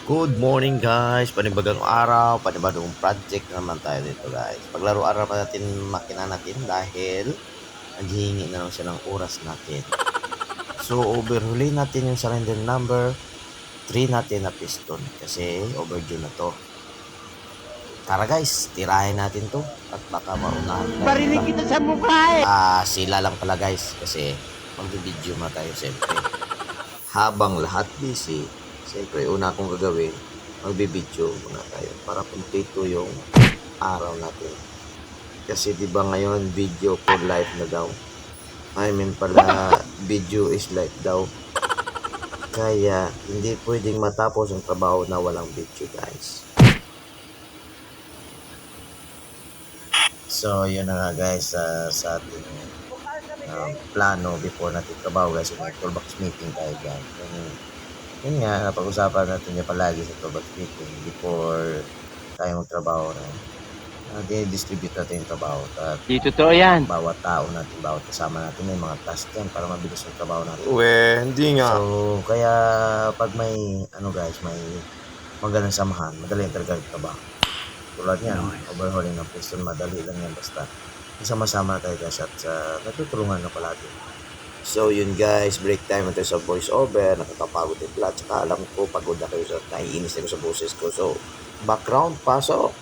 Good morning guys, panibagong araw, panibagong project naman tayo dito guys. Paglaro araw natin makina natin dahil naghihingi na lang siya ng oras natin. So overhuli natin yung surrender number 3 natin na piston kasi overdue na to. Tara guys, tirahin natin to at baka maunahan tayo. Barinig kita sa mukha eh! Sila lang pala guys kasi mag-video na tayo siyempre. Habang lahat busy, siyempre una kong gagawin, magbibideo muna tayo para kumpleto yung araw natin. Kasi di ba ngayon video for life na daw. I mean pala video is life daw. Kaya hindi pwedeng matapos ang trabaho na walang video guys. So yun na nga guys sa ating plano before natin trabaho guys, yung toolbox meeting tayo dyan. Yun nga, napag-usapan natin niya palagi sa toolbox meeting before tayo magtrabaho na distribute natin yung trabaho at Di totoo yan. bawat tao natin, bawat kasama natin may mga task yan para mabilis yung trabaho natin. Hindi nga. So, kaya pag may guys, may magalang samahan, madali talaga yung trabaho. Tulad yan, overhauling ng piston, madali lang yan basta sama-sama tayo guys at natutulungan na palagi. So yun guys, break time natin sa voice over, nakakapagod din pala, tsaka alam ko pagod na kayo sa naiinis na sa boses ko. So, background, pasok!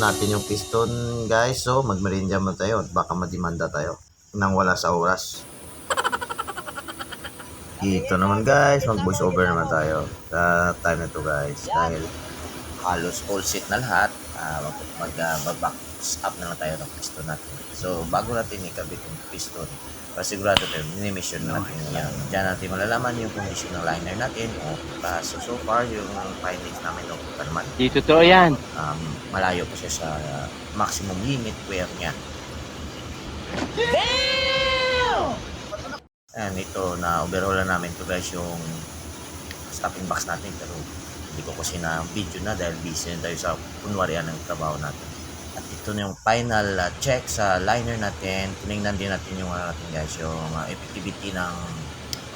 Natin yung piston guys, so magmerienda mo tayo at baka madimanda tayo nang wala sa oras. Ito naman guys, mag voice over naman tayo sa time na to guys dahil halos all set na lahat. Mag-box up na lang tayo ng piston natin. So bago natin ikabit yung piston, pasigurado tayo minimission natin yan. Diyan natin malalaman yung condition ng liner natin. So far yung findings namin pa naman. Di totoo yan. Malayo pa siya sa maximum limit wear niya. And ito na overhaulan namin to guys yung stopping box natin, pero hindi ko kasi na video na dahil busy na tayo sa kunwarian ng trabaho natin. At ito na yung final check sa liner natin. Tinignan din natin yung natin guys, yung effectivity ng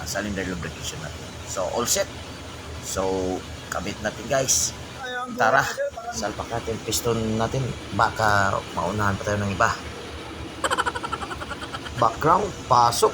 cylinder lubrication natin. So all set. So kabit natin guys. Tara, salpak natin piston natin, baka maunahan pa tayo ng iba. Background, pasok.